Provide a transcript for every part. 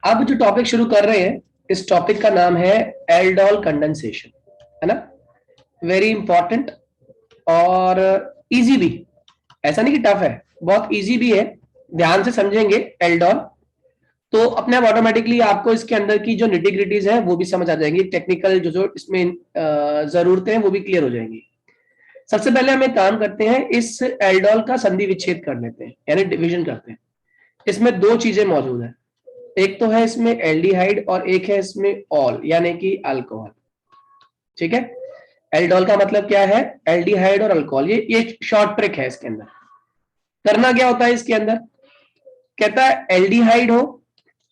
अब जो टॉपिक शुरू कर रहे हैं, इस टॉपिक का नाम है एल्डोल कंडेंसेशन, है ना। वेरी इंपॉर्टेंट और इजी भी, ऐसा नहीं कि टफ है, बहुत इजी भी है। ध्यान से समझेंगे एल्डोल तो अपने आप ऑटोमेटिकली आपको इसके अंदर की जो निटिग्रिटीज है वो भी समझ आ जाएंगी, टेक्निकल जो इसमें जरूरतें हैं वो भी क्लियर हो जाएंगी। सबसे पहले हम एक काम करते हैं, इस एल्डोल का संधि विच्छेद कर लेते हैं, यानी डिवीजन करते हैं। इसमें दो चीजें मौजूद है, एक तो है इसमें एल्डिहाइड और एक है इसमें ऑल यानी कि अल्कोहल। ठीक है, एल्डोल का मतलब क्या है, एल्डिहाइड और अल्कोहल। ये शॉर्ट ट्रिक है इसके अंदर। करना क्या होता है इसके अंदर, कहता है एल्डिहाइड हो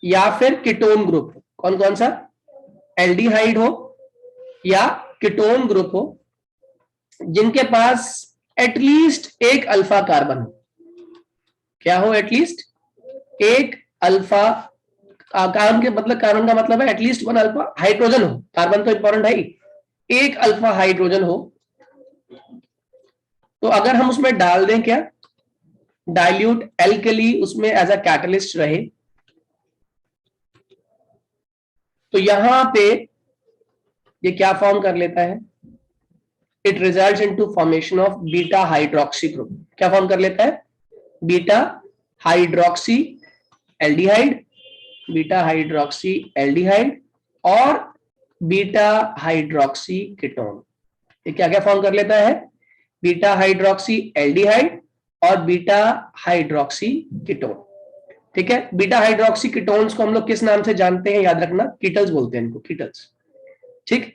या फिर कीटोन ग्रुप हो। कौन कौन सा, एल्डिहाइड हो या कीटोन ग्रुप हो जिनके पास एटलीस्ट एक अल्फा कार्बन हो। क्या हो, एटलीस्ट एक अल्फा कार्बन के मतलब, कार्बन का मतलब है एटलीस्ट वन अल्फा हाइड्रोजन हो, कार्बन तो इंपॉर्टेंट है ही, एक अल्फा हाइड्रोजन हो। तो अगर हम उसमें डाल दें क्या, डाइल्यूट एल्कली उसमें एज अ कैटलिस्ट रहे, तो यहां पे ये क्या फॉर्म कर लेता है, it results into formation of beta hydroxy group. क्या फॉर्म कर लेता है, beta hydroxy aldehyde, beta hydroxy aldehyde और बीटा हाइड्रोक्सी कीटोन। ये क्या क्या फॉर्म कर लेता है, बीटा हाइड्रोक्सी एल्डिहाइड और बीटा हाइड्रोक्सी कीटोन। ठीक है, बीटा हाइड्रोक्सी कीटोन्स को हम लोग किस नाम से जानते हैं, याद रखना, कीटल्स बोलते हैं इनको, कीटल्स। ठीक,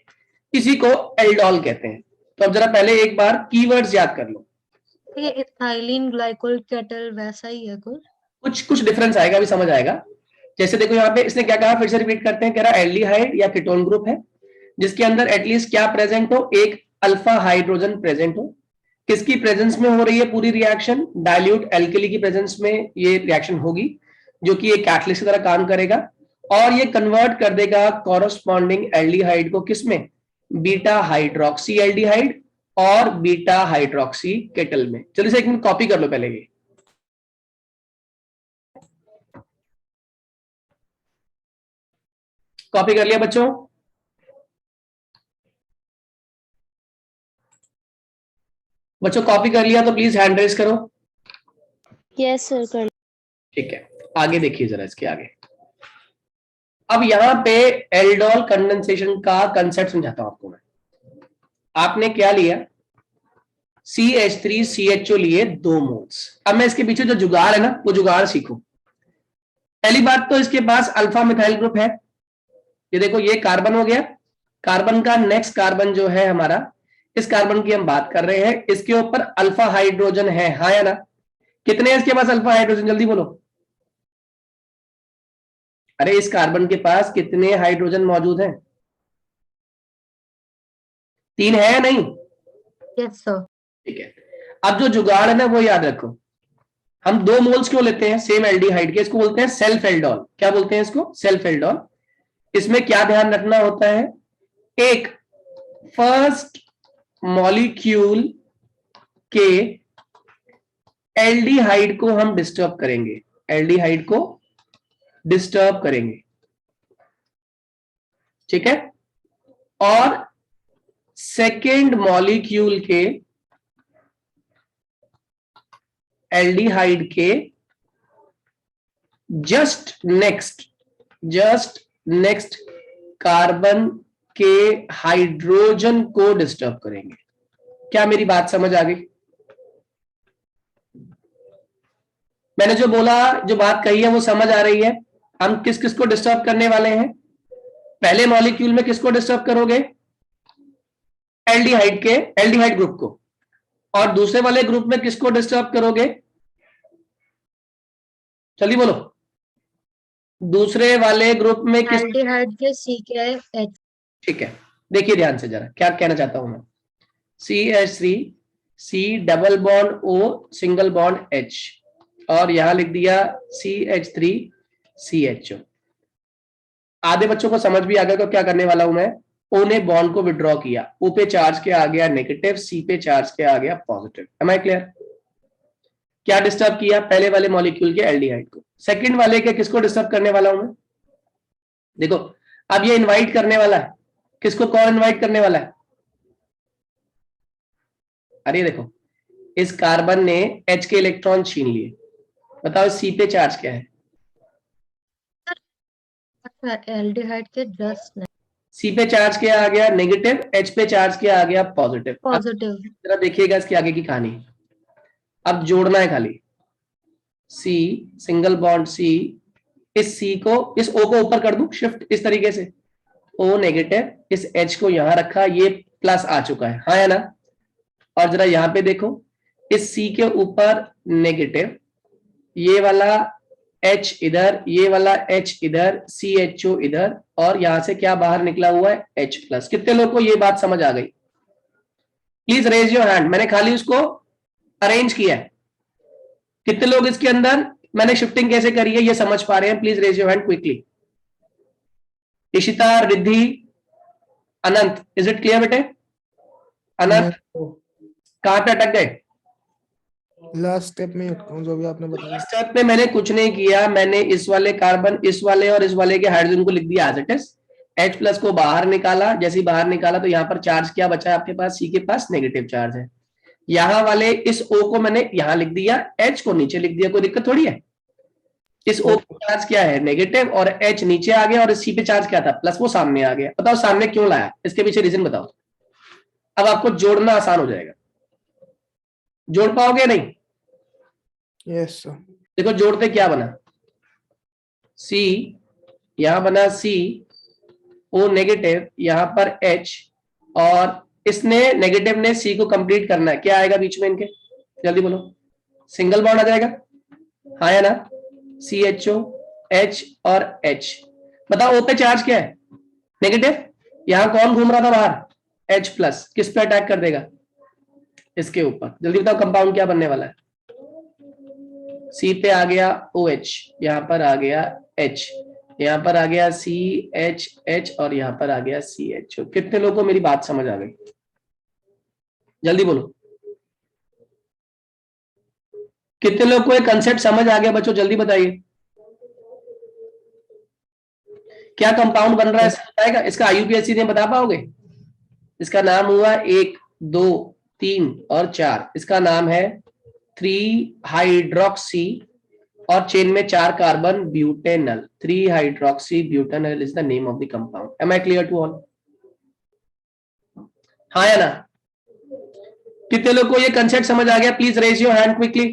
इसी को एल्डोल कहते हैं। तो अब जरा पहले एक बार कीवर्ड्स याद कर लो। ये इथाइलिन ग्लाइकोल केटल वैसा ही है कुछ कुछ डिफरेंस आएगा, अभी समझ आएगा। जैसे देखो यहाँ पे इसने क्या कहा, फिर से रिपीट करते हैं, कह रहा एल्डिहाइड या कीटोन ग्रुप है जिसके अंदर एटलीस्ट क्या प्रेजेंट हो, एक अल्फा हाइड्रोजन प्रेजेंट हो। किसकी प्रेजेंस में हो रही है पूरी रिएक्शन, डाइल्यूट एल्कली की प्रेजेंस में ये रिएक्शन होगी, जो कि एक कैटलिस्ट की तरह काम करेगा और ये कन्वर्ट कर देगा कॉरस्पॉन्डिंग एल्डिहाइड को किसमें, बीटा हाइड्रोक्सी एल्डिहाइड और बीटा हाइड्रोक्सी केटल में। चलिए इसे एक मिनट कॉपी कर लो पहले, ये कॉपी कर लिया बच्चों, बच्चों कॉपी कर लिया तो प्लीज हैंड रेज करो। यस सर कर। ठीक है, आगे देखिए जरा इसके आगे। अब यहां पे एल्डोल कंडेंसेशन का कंसेप्ट समझाता हूं आपको मैं। आपने क्या लिया, CH3CHO लिए 2 मोल्स। अब मैं इसके पीछे जो जुगाड़ है ना, वो जुगाड़ सीखो। पहली बात तो इसके पास अल्फा मिथाइल ग्रुप है, ये देखो ये कार्बन हो गया, कार्बन का नेक्स्ट कार्बन जो है हमारा, इस कार्बन की हम बात कर रहे हैं, इसके ऊपर अल्फा हाइड्रोजन है, हाँ या ना। कितने हैं इसके पास अल्फा हाइड्रोजन, जल्दी बोलो। अरे इस कार्बन के पास कितने हाइड्रोजन मौजूद हैं, 3 है या नहीं। Yes sir. ठीक है, अब जो जुगाड़ है ना वो याद रखो। हम 2 मोल्स क्यों लेते हैं सेम एल्डिहाइड के, इसको बोलते हैं सेल्फ एल्डोल। क्या बोलते हैं इसको, सेल्फ एल्डोल। इसमें क्या ध्यान रखना होता है, एक फर्स्ट मॉलिक्यूल के एल्डिहाइड को हम डिस्टर्ब करेंगे, एल्डिहाइड को डिस्टर्ब करेंगे, ठीक है, और सेकेंड मॉलिक्यूल के एल्डिहाइड के जस्ट नेक्स्ट कार्बन के हाइड्रोजन को डिस्टर्ब करेंगे। क्या मेरी बात समझ आ गई, मैंने जो बोला, जो बात कही है वो समझ आ रही है। हम किस किस को डिस्टर्ब करने वाले हैं, पहले मॉलिक्यूल में किसको डिस्टर्ब करोगे, एल्डिहाइड के, एल्डिहाइड ग्रुप को, और दूसरे वाले ग्रुप में किसको डिस्टर्ब करोगे, चलिए बोलो, दूसरे वाले ग्रुप में किस, एल्डिहाइड के CH। ठीक है, देखिए ध्यान से जरा क्या कहना चाहता हूं मैं। CH3 C double bond O single bond H और यहां लिख दिया CH3 CHO। आधे बच्चों को समझ भी आ गया तो क्या करने वाला हूं मैं, O ने बॉन्ड को विड्रॉ किया, O पे चार्ज क्या आ गया नेगेटिव, C पे चार्ज क्या आ गया पॉजिटिव। एम आई क्लियर, क्या डिस्टर्ब किया, पहले वाले मॉलिक्यूल के एल्डिहाइड को, सेकंड वाले के किसको डिस्टर्ब करने वाला हूं मैं, देखो अब ये इनवाइट करने वाला है, किसको कौन इनवाइट करने वाला है? अरे देखो इस कार्बन ने H के इलेक्ट्रॉन छीन लिए, बताओ सी पे चार्ज क्या है? एल्डिहाइड के जस्ट सी पे चार्ज क्या आ गया? नेगेटिव। H पे चार्ज क्या आ गया? पॉजिटिव। अब पॉजिटिव। जरा देखिएगा इसके आगे की कहानी, अब जोड़ना है खाली। सी सिंगल बॉन्ड सी, इस सी को इस O को ऊपर कर दूं शिफ्ट इस तरीके से, O नेगेटिव, इस H को यहां रखा, ये प्लस आ चुका है, हाँ या ना? और जरा यहां पे देखो, इस C के ऊपर नेगेटिव, ये वाला H इधर, ये वाला H इधर, CHO इधर, और यहां से क्या बाहर निकला हुआ है? H plus. कितने लोग को ये बात समझ आ गई? Please raise your hand. मैंने खाली उसको अरेंज किया है। कितने लोग इसके अंदर मैंने शिफ्टिंग कैसे करी है ये समझ पा रहे हैं? Please raise your hand quickly. Ishita, Riddhi, Anant, is it clear बेटे? अनंत कहां पे अटक गए? लास्ट स्टेप में अटका हूं, जो भी आपने बताया। स्टेप में मैंने कुछ नहीं किया, मैंने इस वाले कार्बन, इस वाले और इस वाले के हाइड्रोजन को लिख दिया as it is, H plus को बाहर निकाला, जैसे ही बाहर निकाला तो यहाँ पर चार्ज क्या बचा है आपके पास? C के पास नेगेटिव चार्ज है। यहाँ वाले इस O को मैंने यहाँ लिख दिया, H को नीचे लिख दिया, कोई दिक्कत थोड़ी है। इस O पे चार्ज क्या है? नेगेटिव, और H नीचे आ गया, और इस C पे चार्ज क्या था? प्लस, वो सामने आ गया। बताओ सामने क्यों लाया? इसके पीछे रीजन बताओ। अब आपको जोड़ना आसान हो जाएगा। जोड़ पाओगे नहीं? Yes sir. देखो जोड़ते क्या बना, C, यहां बना C, O नेगेटिव, यहां पर H, और इसने नेगेटिव ने C को कंप्लीट करना है। क्या आएगा बीच में इनके? जल्दी बोलो। सिंगल बॉन्ड आ जाएगा, हाँ या ना? CHO, H और H। बताओ O पे चार्ज क्या है? नेगेटिव। यहां कौन घूम रहा था बाहर? H plus. किस पे अटैक कर देगा? इसके ऊपर। जल्दी बताओ कंपाउंड क्या बनने वाला है? C पे आ गया OH, यहां पर आ गया H, यहां पर आ गया CHH, और यहां पर आ गया CHO। कितने लोगों को मेरी बात समझ आ गई? जल्दी बोलो। कितने लोग को ये कंसेप्ट समझ आ गया बच्चों? जल्दी बताइए। क्या कंपाउंड बन रहा है बताएगा? इसका IUPAC ने बता पाओगे? इसका नाम हुआ 1, 2, 3 और 4। इसका नाम है 3 हाइड्रोक्सी, और चेन में 4 carbon, butanal. 3 hydroxy butanal is the name of the compound. Am I clear to all? हाँ या ना? कितने लोग को ये कंसेप्ट समझ आ गया? Please raise your hand quickly.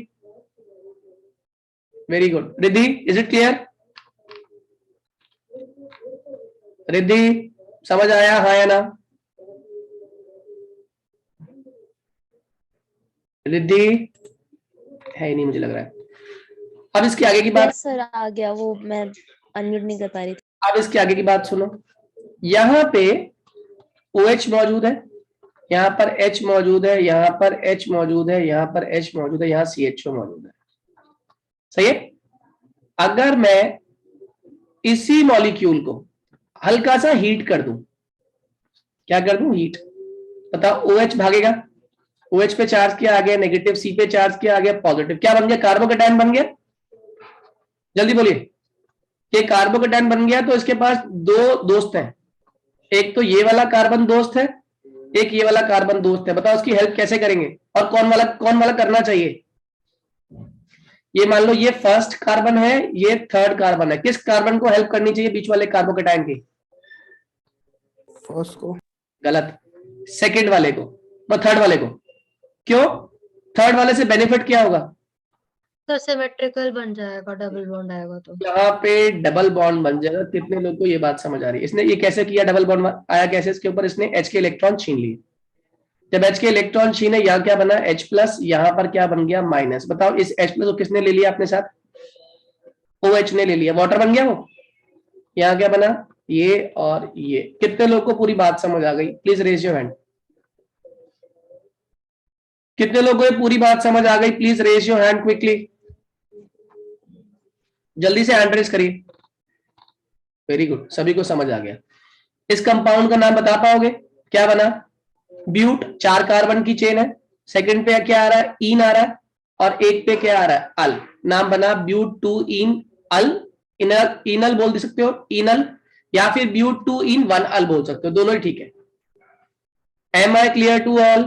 Very good. Riddhi, is it clear? Riddhi समझ आया, हाँ या ना? रिद्धि है ही नहीं मुझे लग रहा है। अब इसके आगे की बात, सर आ गया, वो मैं अनम्यूट नहीं कर पा रही थी। अब इसके आगे की बात सुनो। यहां पे OH मौजूद है, यहां पर H मौजूद है, यहां पर H मौजूद है, यहां पर H मौजूद है, यहां CHO मौजूद है। सही है? अगर मैं इसी मॉलिक्यूल को हल्का सा हीट कर दूं, क्या कर दूं? हीट। बताओ OH भागेगा, OH पे चार्ज क्या आ गया? नेगेटिव। C पे चार्ज क्या आ गया? पॉजिटिव। क्या बन गया? कार्बोकेटायन बन गया। जल्दी बोलिए। ये कार्बोकेटायन बन गया, तो इसके पास 2 दोस्त हैं। एक तो ये वाला कार्बन दोस्त है, एक ये वाला कार्बन दोस्त है। बताओ उसकी हेल्प कैसे करेंगे, और कौन वाला करना चाहिए? ये मान लो ये फर्स्ट कार्बन है, ये थर्ड कार्बन है। किस कार्बन को हेल्प करनी चाहिए बीच वाले कार्बोकेटायन की? फर्स्ट को। गलत। सेकंड वाले को, थर्ड वाले को। क्यों? थर्ड वाले से बेनिफिट क्या होगा? तो सिमेट्रिकल बन जाएगा, डबल बॉन्ड आएगा तो। यहाँ पे डबल बॉन्ड बन जाएगा। कितने लोगों को ये बात समझ आ रही है? इसने ये कैसे किया? डबल बॉन्ड आया कैसे इसके ऊपर? इसने H के इलेक्ट्रॉन छीन लिए। जब H के इलेक्ट्रॉन छीने, यहाँ क्या बना? H प्लस, यहाँ पर क्या बन गया? माइनस। बताओ इस H प्लस को किसने ले लिया अपने साथ? OH ने ले लिया, वाटर बन गया वो। यहाँ क्या बना? ये और ये। कितने लोग को पूरी बात समझ आ गई? Please raise your hand. कितने लोगों को ये पूरी बात समझ आ गई? Please raise your hand quickly. जल्दी से हैंड रेज करिए। वेरी गुड, सभी को समझ आ गया। इस कंपाउंड का नाम बता पाओगे? क्या बना? ब्यूट, 4 कार्बन की चेन है। सेकंड पे क्या आ रहा है? ईन आ रहा है, और एक पे क्या आ रहा है? अल। नाम बना ब्यूट 2 ईन अल। इनल बोल दे सकते हो, इनल। या फिर ब्यूट 2 इन 1 अल बोल सकते हो, दोनों ही ठीक है। Am I clear to all?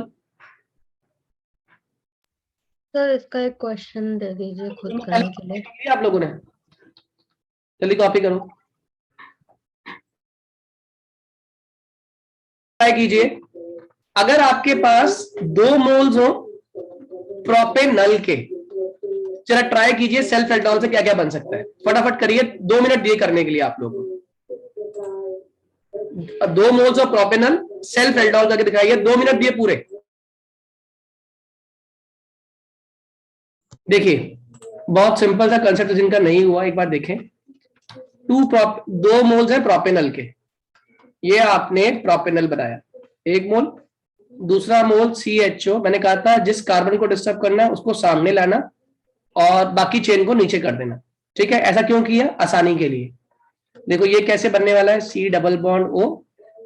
Sir इसका एक क्वेश्चन दे दीजिए खुद करने के लिए। आप लोगों ने जल्दी कॉपी करो, ट्राई कीजिए। अगर आपके पास 2 मोल्स हो प्रोपेनल के, जरा ट्राई कीजिए सेल्फ एल्डोल से क्या क्या बन सकता है, फटाफट करिए, 2 मिनट दिए करने के लिए आप लोगों को। 2 moles of propanal self aldol करके दिखाइए, 2 मिनट दिए पूरे। देखिए बहुत सिंपल सा कंसेप्ट, जिनका नहीं हुआ एक बार देखें। 2 मोल्स है प्रोपेनल के, ये आपने प्रोपेनल बनाया, 1 मोल, दूसरा मोल CHO, मैंने कहा था जिस कार्बन को डिस्टर्ब करना है उसको सामने लाना और बाकी चेन को नीचे कर देना, ठीक है। ऐसा क्यों किया? आसानी के लिए। देखो ये कैसे बनने वाला है, C डबल बॉन्ड O,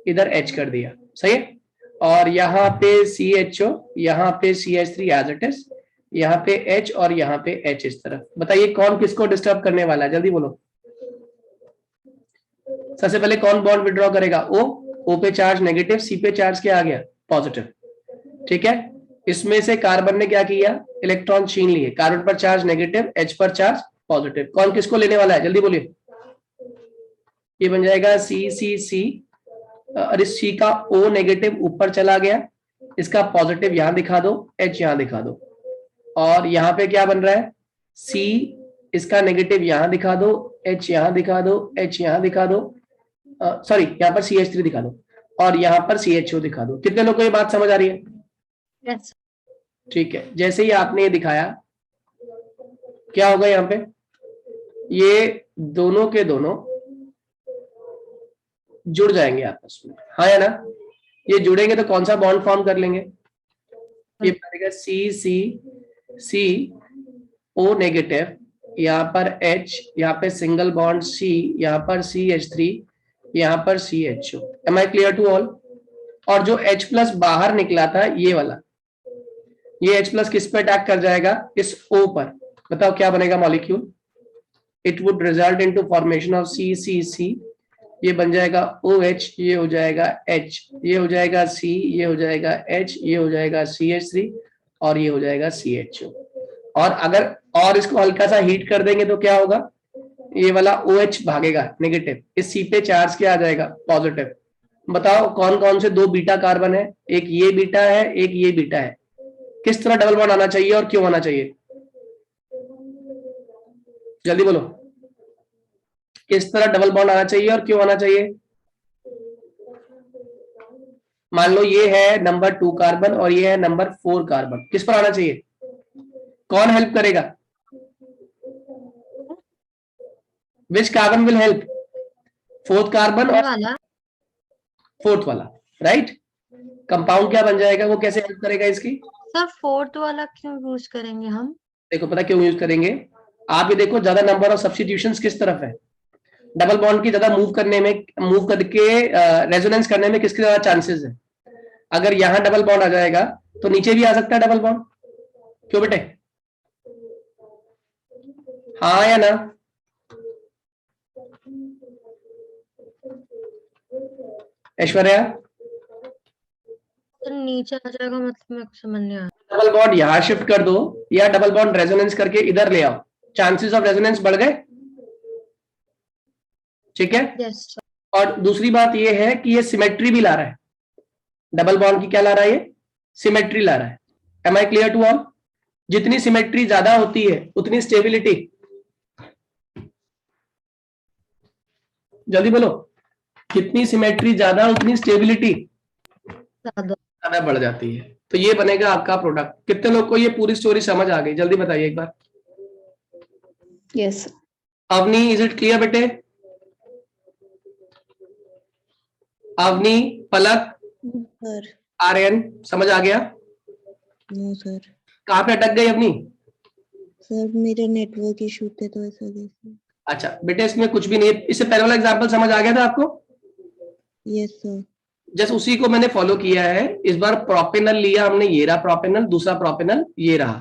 इधर H कर दिया, सही है, और यहाँ पे CHO, यहाँ पे CH3 एज इट इज, यहाँ पे H और यहाँ पे H इस तरफ। बताइए कौन किसको डिस्टर्ब करने वाला है, जल्दी बोलो। सबसे पहले कौन बॉन्ड विड्रॉ करेगा? O पे चार्ज नेगेटिव, C पे चार्ज क्या आ गया? पॉजिटिव, ठीक है। इसमें से कार्बन ने क्या किया? इलेक्ट्रॉन छीन लिए, कार्बन पर चार्ज नेगेटिव, H पर चार्ज पॉजिटिव। कौन किसको लेने वाला है, जल्दी बोलिए। ये बन जाएगा C और इस C का O नेगेटिव ऊपर चला गया, इसका पॉजिटिव यहां दिखा दो, H यहां दिखा दो, और यहाँ पे क्या बन रहा है? C, इसका नेगेटिव यहां दिखा दो, H यहां दिखा दो, H यहां दिखा दो, सॉरी यहाँ पर CH3 दिखा दो, और यहाँ पर CHO दिखा दो। कितने लोगों को ये बात समझ आ रही है? यस। ठीक है, जैसे ही आपने ये दिखाया क्या होगा, यहाँ पे ये दोनों के दोनों जुड़ जाएंगे आपस में, हाँ या ना? ये जुड़ेंगे तो कौन सा बॉन्ड फॉर्म कर लेंगे? ये बनेगा C O नेगेटिव, यहाँ पर H, यहाँ पे सिंगल बॉन्ड C, यहाँ पर CH3, यहाँ पर CHO। Am I clear to all? और जो H प्लस बाहर निकला था ये वाला, ये H प्लस किस पे अटैक कर जाएगा? इस O पर। बताओ क्या बनेगा molecule? It would result into formation of C, ये बन जाएगा OH, ये हो जाएगा H, ये हो जाएगा C, ये हो जाएगा H, ये हो जाएगा CH3 और ये हो जाएगा CHO। और अगर और इसको हल्का सा हीट कर देंगे तो क्या होगा? ये वाला OH भागेगा नेगेटिव, इस C पे चार्ज क्या आ जाएगा? पॉजिटिव। बताओ कौन कौन से 2 बीटा कार्बन है? एक ये बीटा है, एक ये बीटा है। किस तरह डबल बॉन्ड आना चाहिए और क्यों आना चाहिए? जल्दी बोलो, किस तरह डबल बॉन्ड आना चाहिए और क्यों आना चाहिए? मान लो ये है नंबर 2 कार्बन और ये है नंबर 4 कार्बन, किस पर आना चाहिए? कौन हेल्प करेगा? Which carbon will help? 4th carbon और 4th वाला, राइट। कंपाउंड क्या बन जाएगा, वो कैसे हेल्प करेगा इसकी? सर 4th वाला क्यों यूज करेंगे हम? देखो पता क्यों यूज करेंगे, आप ये देखो ज्यादा नंबर ऑफ सब्स्टिट्यूशंस किस तरफ है? डबल बॉन्ड की ज्यादा मूव करके रेजोनेंस करने में किसके ज्यादा चांसेस है? अगर यहां डबल बॉन्ड आ जाएगा तो नीचे भी आ सकता है डबल बॉन्ड, क्यों बेटे? हाँ या ना? ऐश्वर्या, तो नीचे आ जाएगा मतलब मेरे को समझ नहीं आया। डबल बॉन्ड यहां शिफ्ट कर दो या डबल बॉन्ड रेजोनेंस करके इधर ले आओ, चांसेस ऑफ रेजोनेंस बढ़ गए, ठीक है। यस। और दूसरी बात ये है कि ये सिमेट्री भी ला रहा है, डबल बॉन्ड की क्या ला रहा है? ये सिमेट्री ला रहा है। Am I clear to all? जितनी सिमेट्री ज्यादा होती है उतनी स्टेबिलिटी, जल्दी बोलो, कितनी सिमेट्री ज्यादा उतनी स्टेबिलिटी ज्यादा बढ़ जाती है। तो ये बनेगा आपका प्रोडक्ट। कितने लोग को ये पूरी स्टोरी समझ आ गई, जल्दी बताइए एक बार। Yes. Avani, is it clear बेटे? अवनी, पलक, सर। आर्यन, समझ आ गया? No sir. कहाँ पे अटक गई अवनी? सर मेरे नेटवर्क इशू थे तो ऐसा जैसे। अच्छा बेटे इसमें कुछ भी नहीं है, इससे पहले वाला एग्जांपल समझ आ गया था आपको? Yes sir. जस्ट उसी को मैंने फॉलो किया है। इस बार प्रोपेनल लिया हमने, ये रहा प्रोपेनल, दूसरा प्रोपेनल ये रहा।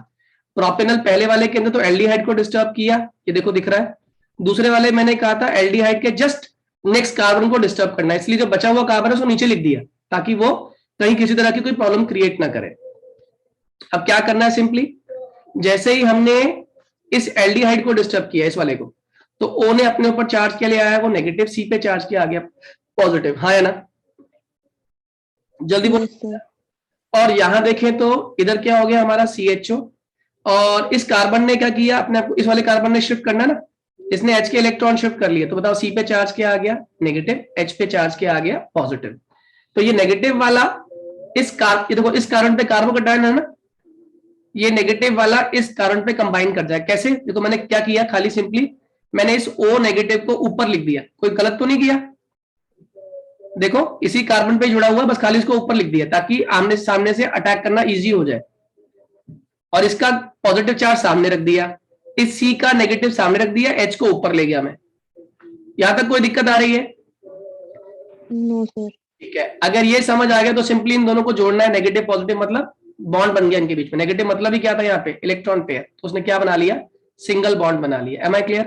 प्रोपेनल पहले वाले के अंदर तो एल्डिहाइड को डिस्टर्ब किया, ये देखो दिख रहा है। दूसरे वाले मैंने कहा था एल्डिहाइड के जस्ट नेक्स्ट कार्बन को डिस्टर्ब करना है, इसलिए जो बचा हुआ कार्बन है उसको नीचे लिख दिया ताकि वो कहीं किसी तरह की कोई प्रॉब्लम क्रिएट ना करे। अब क्या करना है, सिंपली जैसे ही हमने इस एल्डिहाइड को डिस्टर्ब किया, इस वाले को, तो O ने अपने ऊपर चार्ज क्या ले आया, वो नेगेटिव, C पे चार्ज किया, आ गया पॉजिटिव, हाँ या ना? जल्दी बोल। Yes sir. और यहां देखें तो इधर क्या हो गया हमारा CHO, और इस कार्बन ने क्या किया, अपने इस वाले कार्बन ने शिफ्ट करना ना, इसने H के इलेक्ट्रॉन शिफ्ट कर लिए, तो बताओ C पे चार्ज क्या आ गया नेगेटिव, H पे चार्ज क्या आ गया पॉजिटिव। तो ये नेगेटिव वाला ये देखो इस कार्बन पे कार्बोकैटायन है ना, ये नेगेटिव वाला इस कार्बन पे कंबाइन कर जाए। कैसे? देखो मैंने क्या किया, खाली सिंपली मैंने इस O नेगेटिव को ऊपर लिख दिया, कोई गलत तो नहीं किया? देखो इसी कार्बन पे जुड़ा हुआ, बस खाली इसको ऊपर लिख दिया ताकि आमने सामने से अटैक करना इजी हो जाए। और इसका पॉजिटिव चार्ज सामने रख दिया, इस C का नेगेटिव सामने रख दिया, H को ऊपर ले गया मैं। यहां तक कोई दिक्कत आ रही है? No sir. ठीक है, अगर ये समझ आ गया तो सिंपली इन दोनों को जोड़ना है, नेगेटिव पॉजिटिव मतलब बॉन्ड बन गया इनके बीच में। नेगेटिव मतलब ही क्या था, यहाँ पे इलेक्ट्रॉन पेयर, तो उसने क्या बना लिया, सिंगल बॉन्ड बना लिया। Am I clear?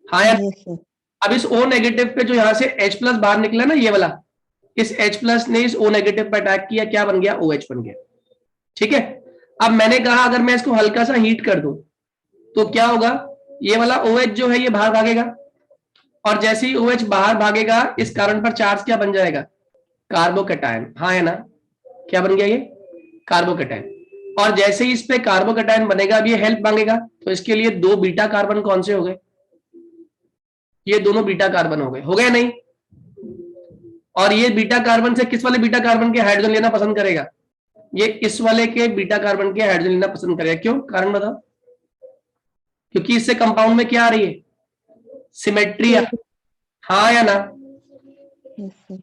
हाँ यार। Yes sir. अब इस O नेगेटिव पे जो यहाँ से H प्लस बाहर निकला ना, ये वाला, इस H प्लस ने इस O नेगेटिव पे अटैक किया, क्या बन गया, OH बन गया। ठीक है, अब मैंने कहा अगर मैं इसको हल्का सा हीट कर दूं तो क्या होगा, ये वाला OH जो है ये बाहर भागेगा, और जैसे ही OH बाहर भागेगा इस कार्बन पर चार्ज क्या बन जाएगा, कार्बोकैटायन। हाँ है ना? क्या बन गया ये, कार्बोकैटायन। और जैसे ही इस पे कार्बोकैटायन बनेगा, अब ये हेल्प मांगेगा, तो इसके लिए 2 बीटा कार्बन कौन से हो गए, ये दोनों बीटा कार्बन हो गए नहीं? और ये बीटा कार्बन से किस वाले बीटा कार्बन के हाइड्रोजन लेना पसंद करेगा, ये इस वाले के बीटा कार्बन के हाइड्रोजन लेना पसंद करेगा। क्यों, कारण बताओ? क्योंकि इससे कंपाउंड में क्या आ रही है, सिमेट्री। हाँ या ना? Yes sir.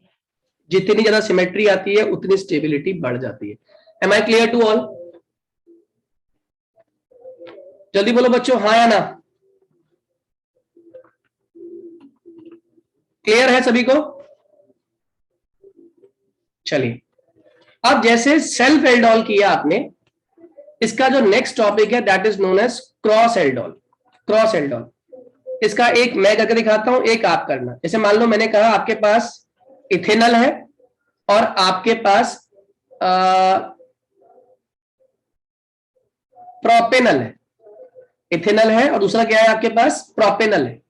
जितनी ज्यादा सिमेट्री आती है उतनी स्टेबिलिटी बढ़ जाती है। Am I clear to all? जल्दी बोलो बच्चों, हाँ या ना? क्लियर है सभी को? चलिए, अब जैसे सेल्फ एल्डोल किया आपने, इसका जो नेक्स्ट टॉपिक है that is known as cross aldol. Cross aldol, इसका एक मैं करके दिखाता हूं, एक आप करना। जैसे मान लो मैंने कहा आपके पास इथेनॉल है और आपके पास प्रोपेनॉल है। इथेनॉल है और दूसरा क्या है आपके पास, प्रोपेनॉल है।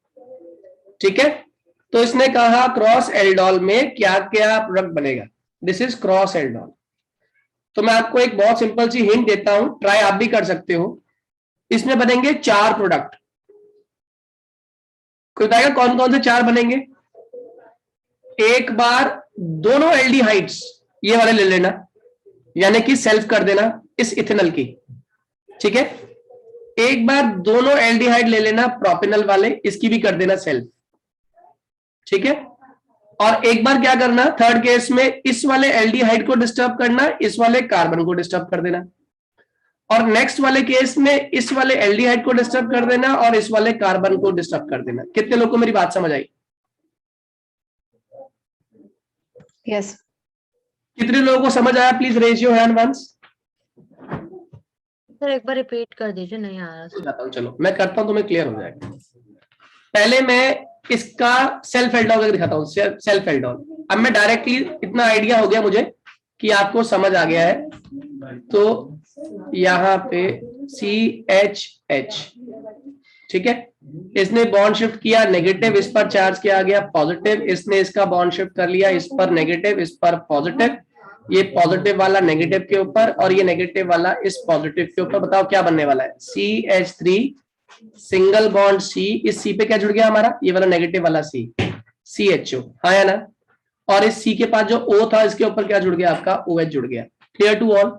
ठीक है, तो इसने कहा क्रॉस एल्डोल में क्या क्या प्रोडक्ट बनेगा, दिस इज क्रॉस एल्डोल। तो मैं आपको एक बहुत सिंपल सी हिंट देता हूं, ट्राई आप भी कर सकते हो। इसमें बनेंगे 4 प्रोडक्ट। कोई बताएगा कौन कौन से 4 बनेंगे? एक बार दोनों एल्डिहाइड्स ये वाले ले लेना, यानी कि सेल्फ कर देना इस इथेनॉल की। ठीक है, एक बार दोनों एल्डिहाइड ले लेना प्रोपेनॉल वाले, इसकी भी कर देना सेल्फ। ठीक है, और एक बार क्या करना, थर्ड केस में इस वाले एल्डिहाइड को डिस्टर्ब करना, इस वाले कार्बन को डिस्टर्ब कर देना, और नेक्स्ट वाले केस में इस वाले एल्डिहाइड को डिस्टर्ब कर देना और इस वाले कार्बन को डिस्टर्ब कर देना। कितने लोगों को मेरी बात समझ आई? यस। कितने लोगों को समझ आया? Please raise your hand once. Sir एक बार रिपीट कर दीजिए, नहीं आ रहा सर। बताता हूं, चलो मैं करता हूं, तुम्हें क्लियर हो जाएगा। पहले मैं इसका सेल्फ एल्डोल करके दिखाता हूं, सेल्फ एल्डोल। अब मैं डायरेक्टली, इतना आइडिया हो गया मुझे कि आपको समझ आ गया है, तो यहां पे CHH। ठीक है, इसने बॉन्ड शिफ्ट किया नेगेटिव, इस पर चार्ज किया आ गया पॉजिटिव, इसने इसका बॉन्ड शिफ्ट कर लिया इस पर नेगेटिव, इस पर पॉजिटिव, ये पॉजिटिव वाला नेगेटिव के ऊपर और ये नेगेटिव वाला इस पॉजिटिव के ऊपर। बताओ क्या बनने वाला है, CH3 सिंगल बॉन्ड C, इस C पे क्या जुड़ गया हमारा, ये वाला नेगेटिव वाला C, CHO। हाँ या ना? और इस C के पास जो O था इसके ऊपर क्या जुड़ गया आपका, OH जुड़ गया। Clear to all?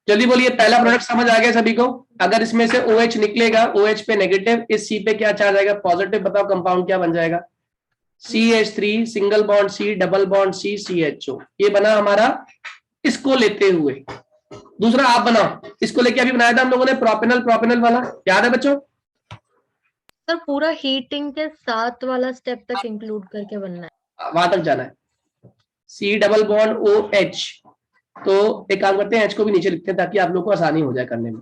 जल्दी बोलिए, पहला प्रोडक्ट समझ आ गया सभी को? अगर इसमें से OH निकलेगा, OH पे नेगेटिव, इस C पे क्या चार्ज आएगा, पॉजिटिव। बताओ कंपाउंड क्या बन जाएगा, CH3 single bond C double bond C CHO। ये बना हमारा इसको लेते हुए। दूसरा आप बनाओ, इसको लेके अभी बनाया था हम लोगों ने प्रोपेनॉल वाला, याद है बच्चों? सर पूरा हीटिंग के साथ वाला स्टेप तक इंक्लूड करके बनना है, वहां तक जाना है। C डबल बॉन्ड OH, तो एक काम करते हैं, H को भी नीचे लिखते हैं ताकि आप लोग को आसानी हो जाए करने में।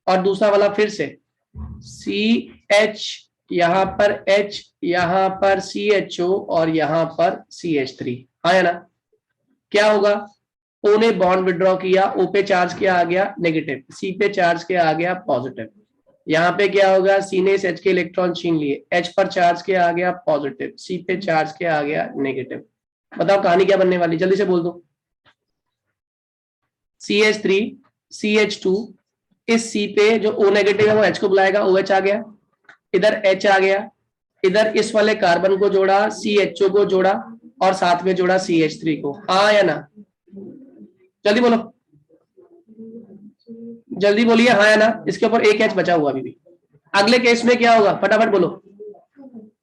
और दूसरा वाला फिर से CH, यहां पर H, यहां पर CHO और यहां पर CH3, हाँ या ना? क्या होगा? O ने बॉन्ड विड्रॉ किया, O पे चार्ज क्या आ गया? नेगेटिव, C पे चार्ज क्या आ गया? पॉजिटिव। यहाँ पे क्या होगा? C ने इस H के इलेक्ट्रॉन छीन लिए, H पर चार्ज क्या आ गया? पॉजिटिव, C पे चार्ज क्या आ गया? नेगेटिव। बताओ कहानी क्या बनने वाली, जल्दी से बोल दो। CH3 CH2, इस C पे जो O नेगेटिव है वो H को बुलाएगा, OH आ गया, इधर H आ गया, इधर इस वाले कार्बन को जोड़ा, CHO को जोड़ा और साथ में जोड़ा CH3 को, हाँ या ना? जल्दी बोलो, जल्दी बोलिए, हाँ या ना? इसके ऊपर एक H बचा हुआ अभी भी। अगले केस में क्या होगा? फटाफट बोलो,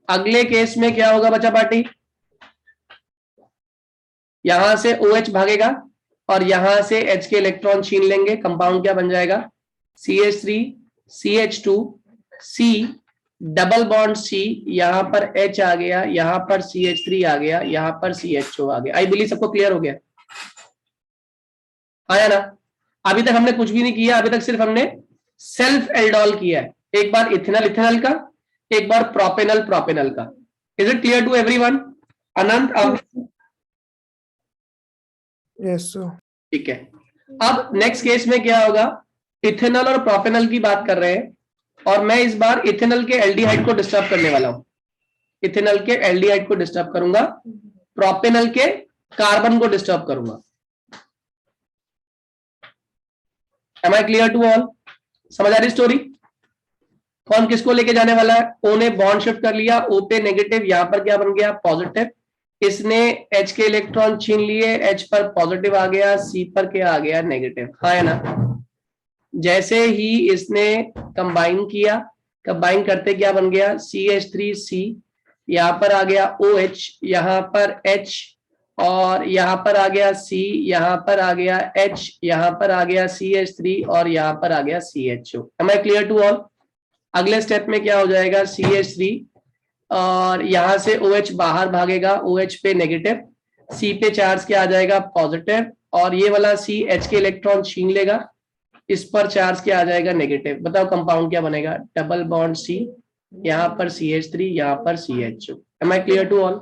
अगले केस में क्या होगा बच्चा पार्टी? यहां से OH भागेगा और यहां से H के इलेक्ट्रॉन छीन लेंगे, कंपाउंड क्या बन जाएगा? CH3 CH2 C double bond C, यहां पर H आ गया, यहां पर CH3 आ गया, यहां पर CHO आ गया। आई बिलीव सबको क्लियर हो गया, आया ना? अभी तक हमने कुछ भी नहीं किया, अभी तक सिर्फ हमने सेल्फ एल्डोल किया है। एक बार इथेनॉल इथेनॉल का, एक बार प्रोपेनॉल प्रोपेनॉल का। Is it clear to everyone? Anant आप? Yes sir. ठीक है। अब नेक्स्ट केस में क्या होगा? इथेनॉल और प्रोपेनॉल की बात कर रहे हैं और मैं इस बार इथेनॉल के एल्डिहाइड को डिस्टर्ब करने वाला हूं। इथेनॉल के एल्डिहाइड को डिस्टर्ब करूंगा, प्रोपेनॉल के कार्बन को डिस्टर्ब करूंगा। Am I clear to all? समझ आ रही स्टोरी? कौन किसको लेके जाने वाला है? ओ ने बॉन्ड शिफ्ट कर लिया, O पे नेगेटिव, यहां पर क्या बन गया? पॉजिटिव। इसने H के इलेक्ट्रॉन छीन लिए, H पर पॉजिटिव आ गया, C पर क्या आ गया? नेगेटिव, हाँ है ना? जैसे ही इसने कंबाइन किया, कंबाइन करते क्या बन गया? CH3C, यहां पर आ गया OH, यहां पर H और यहां पर आ गया C, यहां पर आ गया H, यहां पर आ गया CH3 और यहां पर आ गया CHO। Am I clear to all? अगले स्टेप में क्या हो जाएगा? CH3 और यहां से OH बाहर भागेगा, OH पे नेगेटिव, C पे चार्ज क्या आ जाएगा? पॉजिटिव, और ये वाला C H के इलेक्ट्रॉन छीन लेगा, इस पर चार्ज क्या आ जाएगा? नेगेटिव। बताओ कंपाउंड क्या बनेगा? डबल बॉन्ड C, यहां पर CH3, यहां पर CHO। Am I clear to all?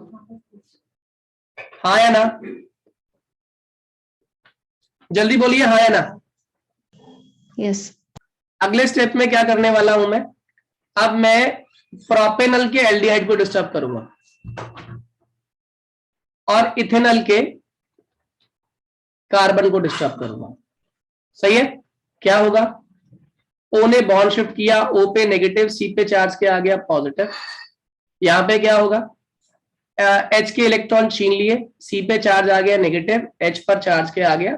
हाँ या ना? जल्दी बोलिए, हाँ या ना? Yes. अगले स्टेप में क्या करने वाला हूं मैं? अब मैं प्रोपेनॉल के एल्डिहाइड को डिस्टर्ब करूंगा और इथेनॉल के कार्बन को डिस्टर्ब करूंगा। सही है? क्या होगा? O ने बॉन्ड शिफ्ट किया, O पे नेगेटिव, C पे चार्ज क्या आ गया? पॉजिटिव। यहां पे क्या होगा? H के इलेक्ट्रॉन छीन लिए, C पे चार्ज आ गया नेगेटिव, H पर चार्ज क्या आ गया?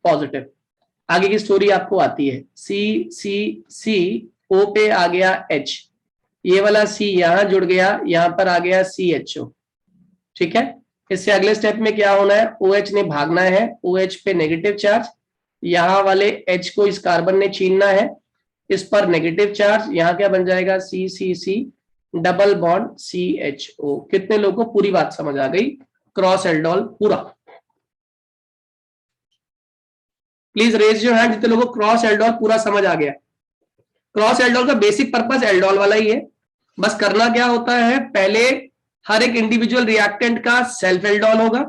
पॉजिटिव। आगे की स्टोरी आपको आती है। C O पे आ गया H, ये वाला C यहां जुड़ गया, यहां पर आ गया CHO। ठीक है? इससे अगले स्टेप में क्या होना है? OH ने भागना है, OH पे नेगेटिव चार्ज, यहां वाले H को इस कार्बन ने छीनना है, इस पर नेगेटिव चार्ज, यहां क्या बन जाएगा? CCC double bond CHO। कितने लोगों को पूरी बात समझ आ गई? क्रॉस एल्डोल पूरा? प्लीज रेज योर हैंड जितने लोगों को क्रॉस एल्डोल पूरा समझ आ गया। क्रॉस एल्डोल का बेसिक पर्पस एल्डोल वाला ही है, बस करना क्या होता है? पहले हर एक इंडिविजुअल रिएक्टेंट का सेल्फ एल्डोल होगा,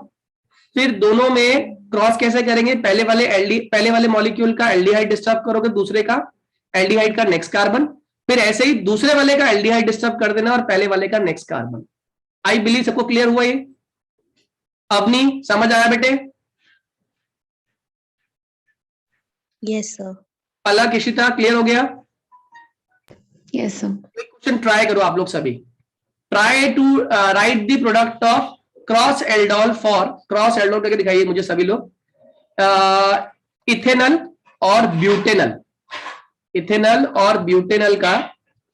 फिर दोनों में क्रॉस कैसे करेंगे? पहले वाले मॉलिक्यूल का एल्डिहाइड डिस्टर्ब करोगे, दूसरे का एल्डिहाइड का नेक्स्ट कार्बन, फिर ऐसे ही दूसरे वाले का एल्डिहाइड डिस्टर्ब कर देना और पहले वाले का नेक्स्ट कार्बन। आई बिलीव सबको क्लियर हुआ ये? अब नहीं समझ आया बेटे? Yes sir. Palak, Ishita, clear हो गया? Yes, sir. क्वेश्चन ट्राई करो आप लोग सभी। Try to write the product of cross aldol for, cross aldol करके दिखाइए मुझे सभी लोग, इथेनॉल और ब्यूटेनॉल। इथेनॉल और ब्यूटेनॉल का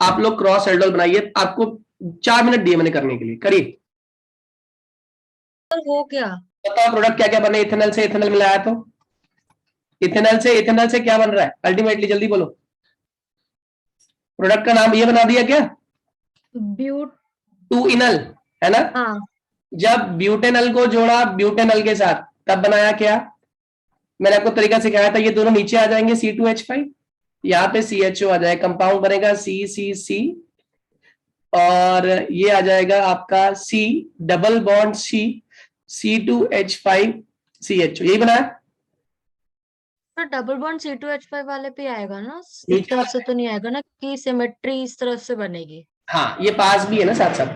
आप लोग क्रॉस एल्डोल बनाइए। आपको 4 मिनट दिए मैंने करने के लिए, करिए। हो गया। बताओ प्रोडक्ट क्या क्या बने इथेनॉल से? इथेनॉल मिलाया तो इथेनॉल से क्या बन रहा है अल्टीमेटली? जल्दी बोलो। प्रोडक्ट का नाम ये बना दिया क्या? ब्यूटूइनल, है ना? हाँ। जब ब्यूटेनॉल को जोड़ा ब्यूटेनॉल के साथ तब बनाया क्या? मैंने आपको तरीका सिखाया था, ये दोनों नीचे आ जाएंगे, C2H5, यहाँ पे CHO आ जाएगा, कंपाउंड बनेगा CCC, और ये आ जाएगा आपका C डबल बॉन्ड C2H5CHO, यही बना है। तो डबल बॉन्ड C2H5 वाले पे आएगा ना, इस तरफ से तो नहीं आएगा ना कि सिमेट्री इस तरफ से बनेगी। हाँ, ये पास भी है ना साथ साथ,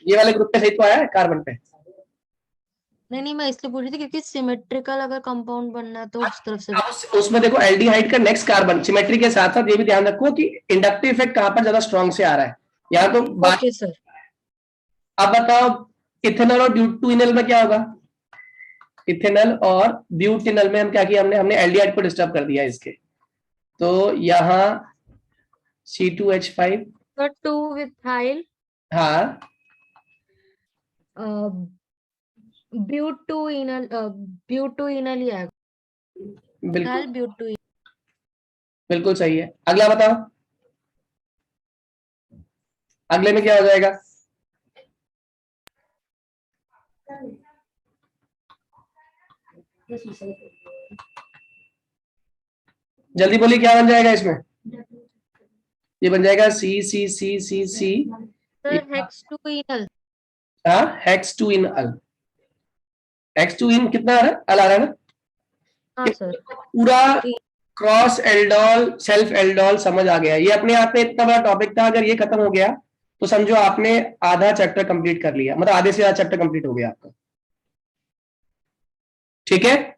ये वाले ग्रुप पे सही तो आया है कार्बन पे। नहीं, मैं इसलिए पूछ रही थी क्योंकि सिमेट्रिकल अगर कंपाउंड बनना है तो उस तरफ से। उसमें देखो एल्डिहाइड का नेक्स्ट कार्बन सिमेट्री के साथ साथ ये भी ध्यान रखो कि इंडक्टिव इफेक्ट कहां पर ज्यादा स्ट्रॉन्ग से आ रहा है, यहाँ तो बात। Okay sir. अब बताओ इथेनॉल और ब्यूटेनॉल में क्या होगा। इथेनॉल और ब्यूटेनॉल में हम क्या किया, हमने एल्डिहाइड को डिस्टर्ब कर दिया इसके, तो यहाँ C2H5, तो 2 विथाइल हाँ ब्यूटूइनल ही आएगा। बिल्कुल ब्यूटूइन। बिल्कुल सही है। अगला बताओ, अगले में क्या हो जाएगा। जल्दी बोलिए क्या बन जाएगा इसमें। ये बन जाएगा CCCCC, सर हेक्सटूइनल। हाँ हेक्स-2-इन-अल। हेक्स-2-इन कितना आ रहा है, अल आ रहा है ना। हाँ सर। पूरा क्रॉस एल्डोल सेल्फ एल्डोल समझ आ गया। ये अपने आप में इतना बड़ा टॉपिक था, अगर ये खत्म हो गया तो समझो आपने आधा चैप्टर कंप्लीट कर लिया, मतलब आधे से ज्यादा चैप्टर कंप्लीट हो गया आपका। ठीक है,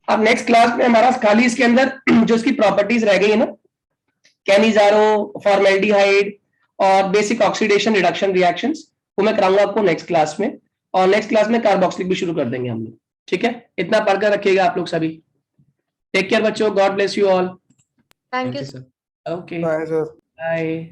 अब नेक्स्ट क्लास में हमारा खाली इसके अंदर जो इसकी प्रॉपर्टीज रह गई है ना, कैनिजारो, फॉर्मेल्डिहाइड और बेसिक ऑक्सीडेशन रिडक्शन रिएक्शंस, वो मैं कराऊंगा आपको नेक्स्ट क्लास में, और नेक्स्ट क्लास में कार्बोक्सिलिक भी शुरू कर देंगे हम लोग। ठीक है, इतना पढ़कर रखिएगा आप लोग सभी। टेक केयर बच्चों, God bless you all. Thank you sir. Okay bye sir. Bye.